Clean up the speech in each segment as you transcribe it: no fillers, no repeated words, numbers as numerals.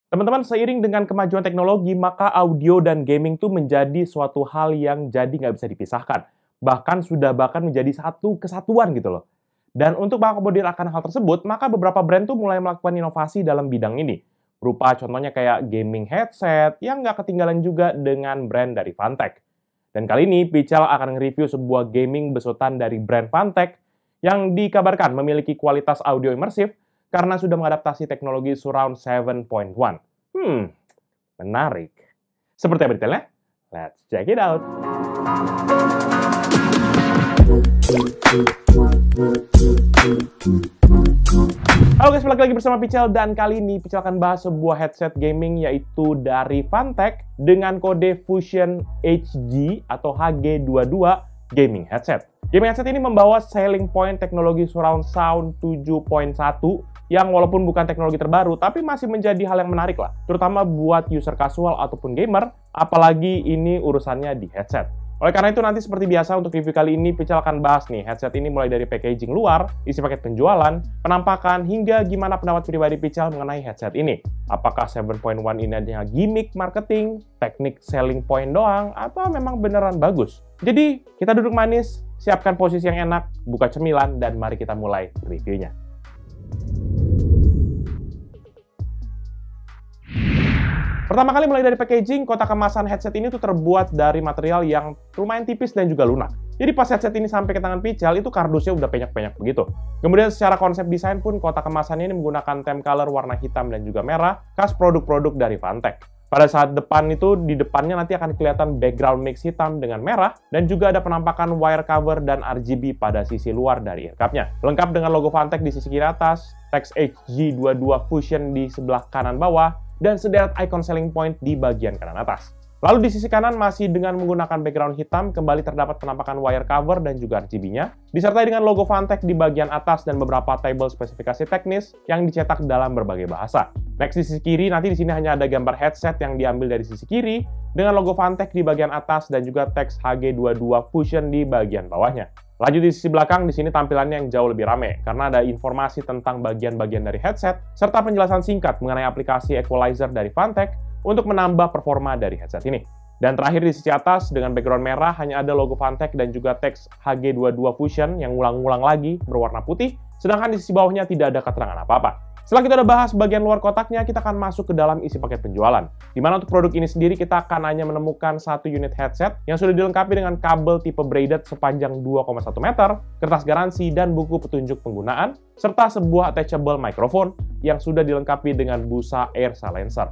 Teman-teman, seiring dengan kemajuan teknologi, maka audio dan gaming tuh menjadi suatu hal yang jadi nggak bisa dipisahkan. Bahkan menjadi satu kesatuan gitu loh. Dan untuk mengakomodir akan hal tersebut, maka beberapa brand tuh mulai melakukan inovasi dalam bidang ini. Berupa contohnya kayak gaming headset yang nggak ketinggalan juga dengan brand dari Fantech. Dan kali ini, Pichel akan nge-review sebuah gaming besutan dari brand Fantech yang dikabarkan memiliki kualitas audio imersif karena sudah mengadaptasi teknologi Surround 7.1. Menarik. Seperti apa detailnya? Let's check it out. Halo guys, balik lagi bersama Pichel, dan kali ini Pichel akan bahas sebuah headset gaming yaitu dari Fantech dengan kode Fusion HG atau HG22 gaming headset. Gaming headset ini membawa selling point teknologi Surround Sound 7.1 yang walaupun bukan teknologi terbaru, tapi masih menjadi hal yang menarik lah, terutama buat user casual ataupun gamer, apalagi ini urusannya di headset. Oleh karena itu nanti seperti biasa untuk review kali ini, Pichel akan bahas nih headset ini mulai dari packaging luar, isi paket penjualan, penampakan, hingga gimana pendapat pribadi Pichel mengenai headset ini. Apakah 7.1 ini hanya gimmick marketing, teknik selling point doang, atau memang beneran bagus? Jadi, kita duduk manis, siapkan posisi yang enak, buka cemilan, dan mari kita mulai reviewnya. Pertama kali mulai dari packaging, kotak kemasan headset ini tuh terbuat dari material yang lumayan tipis dan juga lunak. Jadi pas headset ini sampai ke tangan Pichel, itu kardusnya udah penyak-penyak begitu. Kemudian secara konsep desain pun kotak kemasannya ini menggunakan tem color warna hitam dan juga merah, khas produk-produk dari Fantech. Pada saat depan itu, di depannya nanti akan kelihatan background mix hitam dengan merah, dan juga ada penampakan wire cover dan RGB pada sisi luar dari earcupnya. Lengkap dengan logo Fantech di sisi kiri atas, teks HG22 Fusion di sebelah kanan bawah, dan sederet icon selling point di bagian kanan atas. Lalu di sisi kanan masih dengan menggunakan background hitam, kembali terdapat penampakan wire cover dan juga RGB-nya, disertai dengan logo Fantech di bagian atas dan beberapa table spesifikasi teknis yang dicetak dalam berbagai bahasa. Next di sisi kiri, nanti di sini hanya ada gambar headset yang diambil dari sisi kiri, dengan logo Fantech di bagian atas dan juga teks HG22 Fusion di bagian bawahnya. Lanjut di sisi belakang, di sini tampilannya yang jauh lebih rame, karena ada informasi tentang bagian-bagian dari headset, serta penjelasan singkat mengenai aplikasi equalizer dari Fantech untuk menambah performa dari headset ini. Dan terakhir di sisi atas, dengan background merah, hanya ada logo Fantech dan juga teks HG22 Fusion yang ngulang-ngulang lagi berwarna putih, sedangkan di sisi bawahnya tidak ada keterangan apa-apa. Setelah kita udah bahas bagian luar kotaknya, kita akan masuk ke dalam isi paket penjualan. Di mana untuk produk ini sendiri kita akan hanya menemukan satu unit headset yang sudah dilengkapi dengan kabel tipe braided sepanjang 2,1 meter, kertas garansi dan buku petunjuk penggunaan, serta sebuah attachable microphone yang sudah dilengkapi dengan busa air silencer.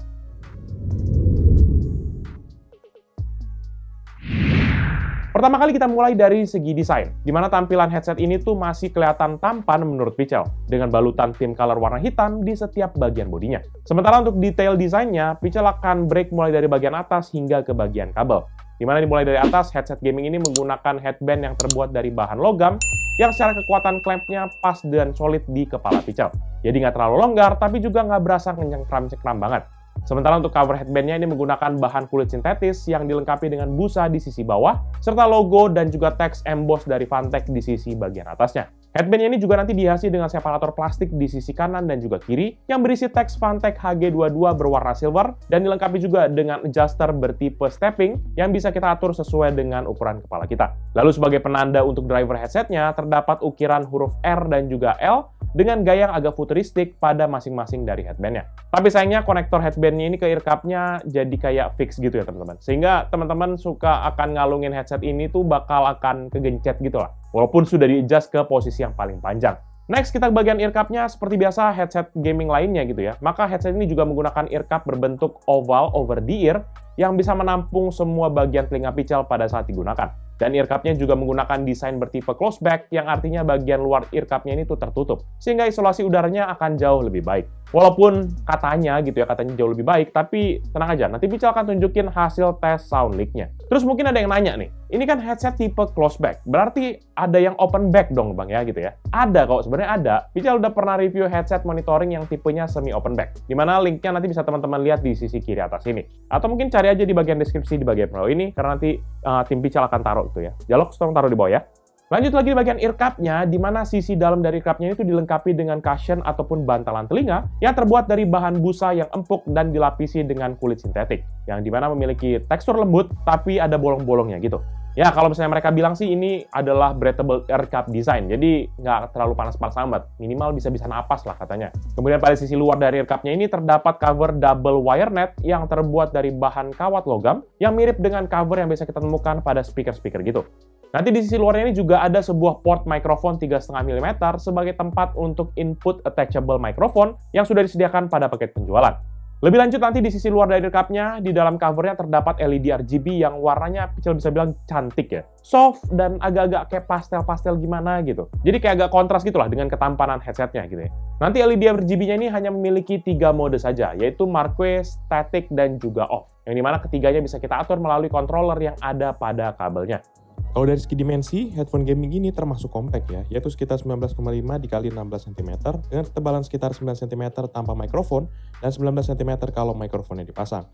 Pertama kali kita mulai dari segi desain, di mana tampilan headset ini tuh masih kelihatan tampan menurut Pichel, dengan balutan tint color warna hitam di setiap bagian bodinya. Sementara untuk detail desainnya, Pichel akan break mulai dari bagian atas hingga ke bagian kabel. Di mana dimulai dari atas, headset gaming ini menggunakan headband yang terbuat dari bahan logam, yang secara kekuatan klampnya pas dan solid di kepala Pichel. Jadi nggak terlalu longgar, tapi juga nggak berasa ngenyengkram-cekram banget. Sementara untuk cover headbandnya ini menggunakan bahan kulit sintetis yang dilengkapi dengan busa di sisi bawah, serta logo dan juga teks emboss dari Fantech di sisi bagian atasnya. Headbandnya ini juga nanti dihiasi dengan separator plastik di sisi kanan dan juga kiri, yang berisi teks Fantech HG22 berwarna silver, dan dilengkapi juga dengan adjuster bertipe stepping yang bisa kita atur sesuai dengan ukuran kepala kita. Lalu sebagai penanda untuk driver headsetnya, terdapat ukiran huruf R dan juga L, dengan gaya yang agak futuristik pada masing-masing dari headbandnya. Tapi sayangnya konektor headbandnya ini ke earcupnya jadi kayak fix gitu ya teman-teman. Sehingga teman-teman suka akan ngalungin headset ini tuh bakal akan kegencet gitu lah. Walaupun sudah di-adjust ke posisi yang paling panjang. Next, kita ke bagian earcupnya. Seperti biasa headset gaming lainnya gitu ya. Maka headset ini juga menggunakan earcup berbentuk oval over the ear yang bisa menampung semua bagian telinga Pichel pada saat digunakan. Dan earcupnya juga menggunakan desain bertipe close back, yang artinya bagian luar earcupnya ini tuh tertutup, sehingga isolasi udaranya akan jauh lebih baik. Walaupun katanya gitu ya, katanya jauh lebih baik, tapi tenang aja, nanti Pichel akan tunjukin hasil tes sound leak-nya. Terus mungkin ada yang nanya nih, ini kan headset tipe close back, berarti ada yang open back dong bang ya gitu ya? Ada kok, sebenarnya ada. Pichel udah pernah review headset monitoring yang tipenya semi open back, dimana linknya nanti bisa teman-teman lihat di sisi kiri atas ini. Atau mungkin cari aja di bagian deskripsi di bagian bawah ini, karena nanti tim Pichel akan taruh itu ya. Jalok tolong taruh di bawah ya. Lanjut lagi di bagian ear cup-nya, di mana sisi dalam dari ear cup-nya itu dilengkapi dengan cushion ataupun bantalan telinga yang terbuat dari bahan busa yang empuk dan dilapisi dengan kulit sintetik, yang dimana memiliki tekstur lembut tapi ada bolong-bolongnya gitu. Ya, kalau misalnya mereka bilang sih ini adalah breathable ear cup design, jadi nggak terlalu panas-panas amat, minimal bisa-bisa napas lah katanya. Kemudian pada sisi luar dari ear cup-nya ini terdapat cover double wire net yang terbuat dari bahan kawat logam yang mirip dengan cover yang biasa kita temukan pada speaker-speaker gitu. Nanti di sisi luarnya ini juga ada sebuah port mikrofon 3,5 mm sebagai tempat untuk input attachable microphone yang sudah disediakan pada paket penjualan. Lebih lanjut nanti di sisi luar dari ear cup-nya, di dalam covernya terdapat LED RGB yang warnanya Pichel bisa bilang cantik ya. Soft dan agak-agak kayak pastel-pastel gimana gitu. Jadi kayak agak kontras gitu lah dengan ketampanan headsetnya gitu ya. Nanti LED RGB-nya ini hanya memiliki 3 mode saja, yaitu Marquee, Static, dan juga Off. Yang dimana ketiganya bisa kita atur melalui controller yang ada pada kabelnya. Kalau dari segi dimensi, headphone gaming ini termasuk compact ya, yaitu sekitar 19,5 x 16 cm dengan ketebalan sekitar 9 cm tanpa mikrofon dan 19 cm kalau mikrofonnya dipasang.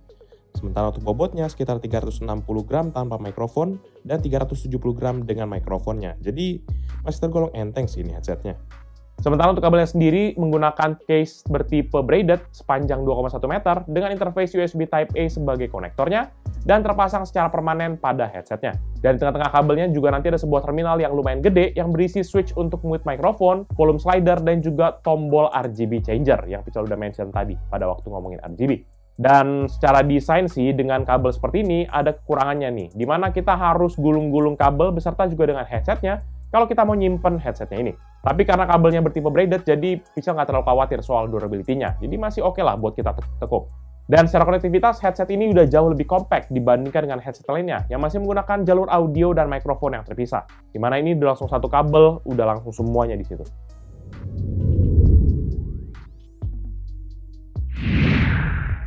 Sementara untuk bobotnya sekitar 360 gram tanpa mikrofon dan 370 gram dengan mikrofonnya. Jadi masih tergolong enteng sih ini headsetnya. Sementara untuk kabelnya sendiri menggunakan case bertipe braided sepanjang 2,1 meter dengan interface USB Type-A sebagai konektornya dan terpasang secara permanen pada headsetnya. Dan di tengah-tengah kabelnya juga nanti ada sebuah terminal yang lumayan gede yang berisi switch untuk mute mikrofon, volume slider, dan juga tombol RGB changer yang Pichel udah mention tadi pada waktu ngomongin RGB. Dan secara desain sih dengan kabel seperti ini ada kekurangannya nih, dimana kita harus gulung-gulung kabel beserta juga dengan headsetnya kalau kita mau nyimpen headsetnya ini. Tapi karena kabelnya bertipe braided, jadi Pichel nggak terlalu khawatir soal durability-nya. Jadi masih oke lah buat kita tekuk. Dan secara konektivitas, headset ini udah jauh lebih compact dibandingkan dengan headset lainnya yang masih menggunakan jalur audio dan mikrofon yang terpisah. Dimana ini udah langsung satu kabel, udah langsung semuanya di situ.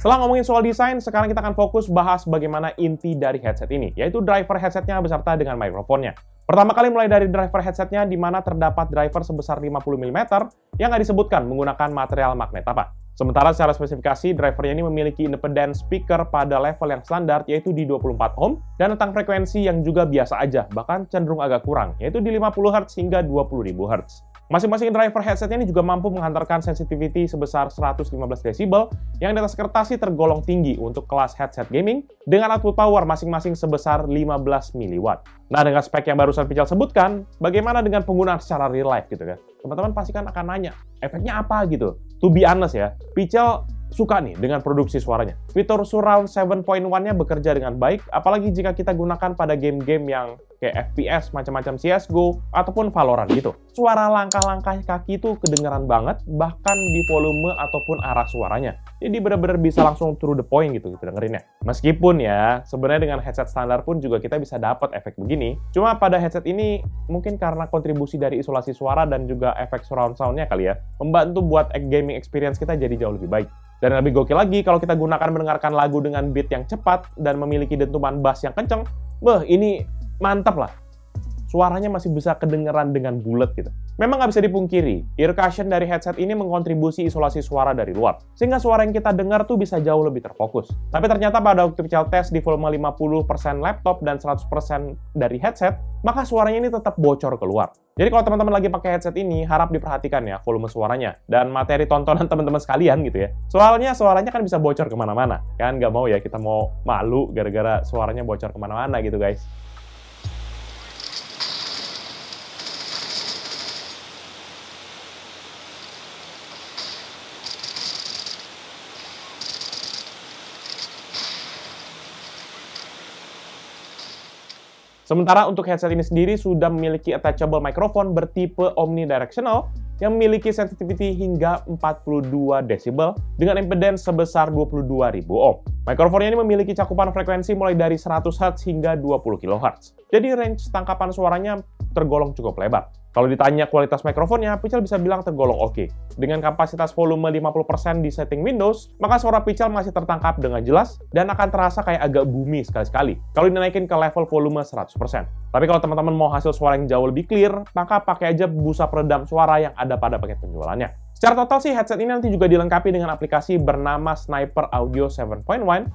Setelah ngomongin soal desain, sekarang kita akan fokus bahas bagaimana inti dari headset ini, yaitu driver headsetnya beserta dengan mikrofonnya. Pertama kali mulai dari driver headsetnya, di mana terdapat driver sebesar 50 mm yang nggak disebutkan menggunakan material magnet apa. Sementara secara spesifikasi, drivernya ini memiliki independent speaker pada level yang standar, yaitu di 24 ohm, dan tentang frekuensi yang juga biasa aja, bahkan cenderung agak kurang, yaitu di 50 Hz hingga 20.000 Hz. Masing-masing driver headsetnya ini juga mampu menghantarkan sensitivity sebesar 115 desibel, yang di atas kertas sih tergolong tinggi untuk kelas headset gaming, dengan output power masing-masing sebesar 15 mW. Nah, dengan spek yang barusan Pichel sebutkan, bagaimana dengan penggunaan secara real life gitu kan? Teman-teman pasti kan akan nanya, efeknya apa gitu? To be honest ya, Pichel suka nih dengan produksi suaranya. Fitur Surround 7.1-nya bekerja dengan baik, apalagi jika kita gunakan pada game-game yang kayak FPS, macam-macam CSGO, ataupun Valorant gitu. Suara langkah-langkah kaki itu kedengeran banget, bahkan di volume ataupun arah suaranya. Jadi benar-benar bisa langsung through the point gitu dengerinnya. Meskipun ya, sebenarnya dengan headset standar pun juga kita bisa dapat efek begini. Cuma pada headset ini, mungkin karena kontribusi dari isolasi suara dan juga efek surround sound-nya kali ya, membantu buat gaming experience kita jadi jauh lebih baik. Dan yang lebih gokil lagi, kalau kita gunakan mendengarkan lagu dengan beat yang cepat dan memiliki dentuman bass yang kenceng, ini mantap lah. Suaranya masih bisa kedengeran dengan bulat gitu. Memang nggak bisa dipungkiri, ear cushion dari headset ini mengkontribusi isolasi suara dari luar, sehingga suara yang kita dengar tuh bisa jauh lebih terfokus. Tapi ternyata pada waktu Pichel tes di volume 50% laptop dan 100% dari headset, maka suaranya ini tetap bocor keluar. Jadi kalau teman-teman lagi pakai headset ini, harap diperhatikan ya volume suaranya dan materi tontonan teman-teman sekalian gitu ya. Soalnya suaranya kan bisa bocor kemana-mana. Kan nggak mau ya kita mau malu gara-gara suaranya bocor kemana-mana gitu guys. Sementara untuk headset ini sendiri sudah memiliki attachable microphone bertipe omnidirectional yang memiliki sensitivity hingga 42 desibel dengan impedance sebesar 22.000 ohm. Mikrofonnya ini memiliki cakupan frekuensi mulai dari 100 Hz hingga 20 kHz. Jadi range tangkapan suaranya tergolong cukup lebar. Kalau ditanya kualitas mikrofonnya, Pichel bisa bilang tergolong oke. Dengan kapasitas volume 50% di setting Windows, maka suara Pichel masih tertangkap dengan jelas dan akan terasa kayak agak boomy sekali-sekali kalau dinaikin ke level volume 100%. Tapi kalau teman-teman mau hasil suara yang jauh lebih clear, maka pakai aja busa peredam suara yang ada pada paket penjualannya. Secara total sih headset ini nanti juga dilengkapi dengan aplikasi bernama Sniper Audio 7.1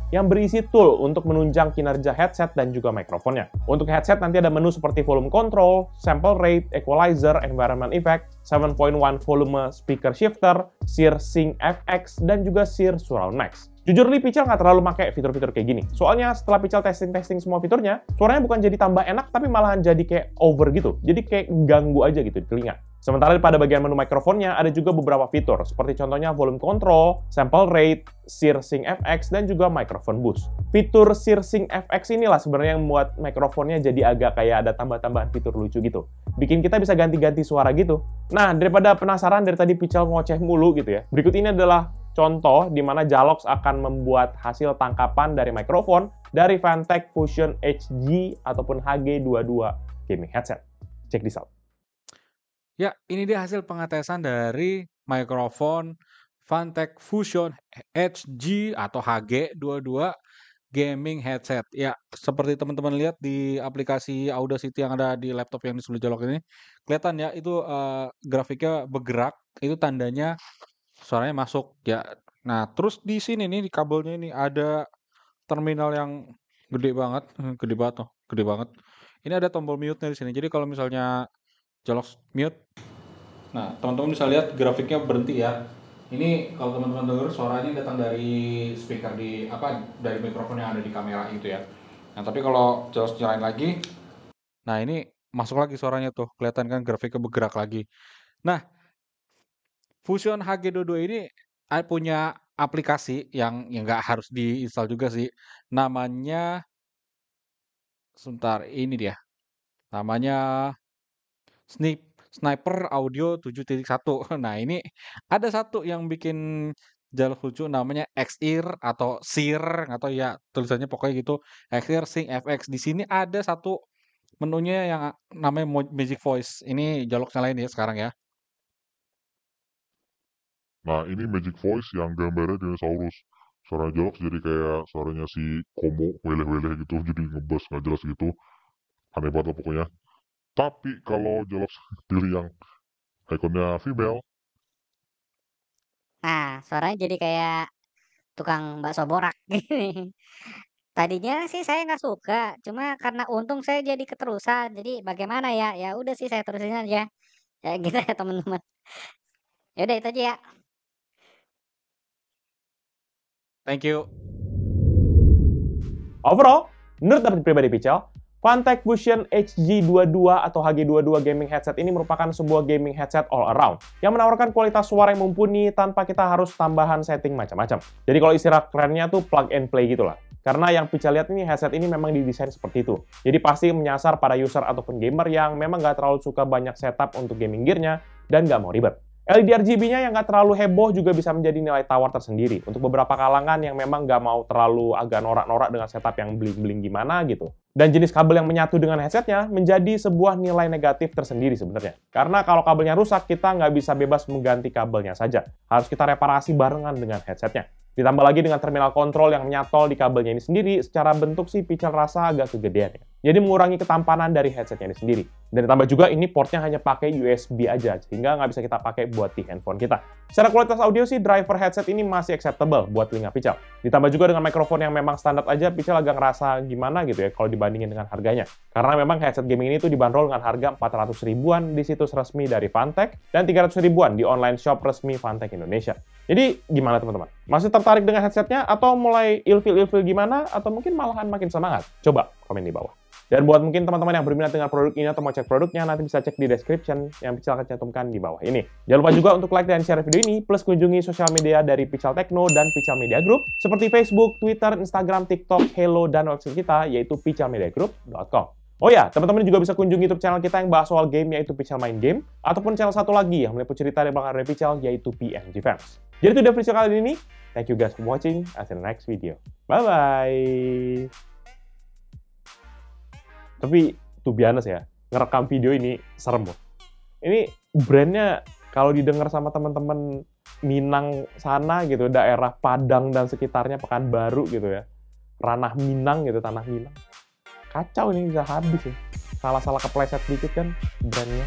yang berisi tool untuk menunjang kinerja headset dan juga mikrofonnya. Untuk headset nanti ada menu seperti volume control, sample rate, equalizer, environment effect, 7.1 volume speaker shifter, Sear Sync FX, dan juga Sear Surround Max. Jujur li, Pichel nggak terlalu pakai fitur-fitur kayak gini. Soalnya setelah Pichel testing semua fiturnya, suaranya bukan jadi tambah enak, tapi malahan jadi kayak over gitu. Jadi kayak ganggu aja gitu di telinga. Sementara pada bagian menu mikrofonnya, ada juga beberapa fitur, seperti contohnya volume control, sample rate, Sear Sync FX, dan juga microphone boost. Fitur Sear Sync FX inilah sebenarnya yang membuat mikrofonnya jadi agak kayak ada tambah-tambahan fitur lucu gitu. Bikin kita bisa ganti-ganti suara gitu. Nah, daripada penasaran dari tadi Pichel ngoceh mulu gitu ya, berikut ini adalah contoh di mana Jalox akan membuat hasil tangkapan dari mikrofon dari Fantech Fusion HG ataupun HG22 gaming headset. Check this out. Ya, ini dia hasil pengetesan dari mikrofon Fantech Fusion HG atau HG22 gaming headset. Ya, seperti teman-teman lihat di aplikasi Audacity yang ada di laptop yang disulut Jalox ini, kelihatan ya itu grafiknya bergerak, itu tandanya suaranya masuk ya. Nah, terus di sini nih di kabelnya ini ada terminal yang gede banget, gede banget tuh, gede banget. Ini ada tombol mute-nya di sini. Jadi kalau misalnya Jalox mute, nah teman-teman bisa lihat grafiknya berhenti ya. Ini kalau teman-teman dengar suaranya datang dari speaker dari mikrofon yang ada di kamera itu ya. Nah, tapi kalau Jalox nyalain lagi, nah ini masuk lagi suaranya tuh, kelihatan kan grafiknya bergerak lagi. Nah, Fusion HG22 ini punya aplikasi yang nggak harus diinstal juga sih. Namanya, sebentar, ini dia. Namanya Sniper Audio 7.1. Nah, ini ada satu yang bikin Jalox lucu namanya X-Ear atau Sear atau ya tulisannya pokoknya gitu. X-Ear Sync FX. Di sini ada satu menunya yang namanya Magic Voice. Ini Jalox nyalain ya sekarang ya. Nah, ini Magic Voice yang gambarnya dinosaurus. Suara Jalox jadi kayak suaranya si Komo, weleh-weleh gitu, jadi ngebas nggak jelas gitu. Aneh banget lah pokoknya. Tapi kalau Jalox pilih yang ikonnya female, Nah, suaranya jadi kayak tukang bakso borak gini. Tadinya sih saya nggak suka, cuma karena untung saya jadi keterusan. Jadi bagaimana ya? Ya udah sih saya terusin aja. Ya gitu ya teman-teman. Ya udah itu aja ya. Thank you. Overall, menurut pendapat pribadi Pichel, Fantech Fusion HG22 atau HG22 gaming headset ini merupakan sebuah gaming headset all around yang menawarkan kualitas suara yang mumpuni tanpa kita harus tambahan setting macam-macam. Jadi kalau istilah kerennya tuh plug and play gitulah. Karena yang Pichel lihat ini headset ini memang didesain seperti itu. Jadi pasti menyasar pada user ataupun gamer yang memang nggak terlalu suka banyak setup untuk gaming gear-nya dan nggak mau ribet. LED RGB-nya yang nggak terlalu heboh juga bisa menjadi nilai tawar tersendiri untuk beberapa kalangan yang memang nggak mau terlalu agak norak-norak dengan setup yang bling-bling gimana gitu. Dan jenis kabel yang menyatu dengan headsetnya menjadi sebuah nilai negatif tersendiri sebenarnya. Karena kalau kabelnya rusak, kita nggak bisa bebas mengganti kabelnya saja. Harus kita reparasi barengan dengan headsetnya. Ditambah lagi dengan terminal kontrol yang menyatol di kabelnya ini sendiri, secara bentuk sih Pichel rasa agak kegedean ya. Jadi mengurangi ketampanan dari headsetnya ini sendiri. Dan ditambah juga ini portnya hanya pakai USB aja, sehingga nggak bisa kita pakai buat di handphone kita. Secara kualitas audio sih, driver headset ini masih acceptable buat telinga Pichel. Ditambah juga dengan mikrofon yang memang standar aja, Pichel agak ngerasa gimana gitu ya kalau dibandingin dengan harganya. Karena memang headset gaming ini tuh dibanderol dengan harga 400 ribuan di situs resmi dari Fantech, dan 300 ribuan di online shop resmi Fantech Indonesia. Jadi gimana teman-teman? Masih tertarik dengan headsetnya atau mulai ilfil-ilfil gimana? Atau mungkin malahan makin semangat? Coba komen di bawah. Dan buat mungkin teman-teman yang berminat dengan produk ini atau mau cek produknya, nanti bisa cek di description yang Pichel akan cantumkan di bawah ini. Jangan lupa juga untuk like dan share video ini, plus kunjungi sosial media dari Pichel Techno dan Pichel Media Group, seperti Facebook, Twitter, Instagram, TikTok, Hello, dan website kita, yaitu pichelmediagroup.com. Oh ya, teman-teman juga bisa kunjungi YouTube channel kita yang bahas soal game, yaitu Pichel Main Game, ataupun channel satu lagi yang meliput cerita dari belakang dari Pichel, yaitu PMG Fans. Jadi itu udah video kali ini. Thank you guys for watching. Until the next video. Bye-bye. Tapi, to be honest ya, ngerekam video ini serem loh. Ini brandnya kalau didengar sama teman-teman Minang sana gitu, daerah Padang dan sekitarnya, Pekanbaru gitu ya. Ranah Minang gitu, tanah Minang. Kacau ini bisa habis ya. Salah-salah kepleset dikit kan brandnya.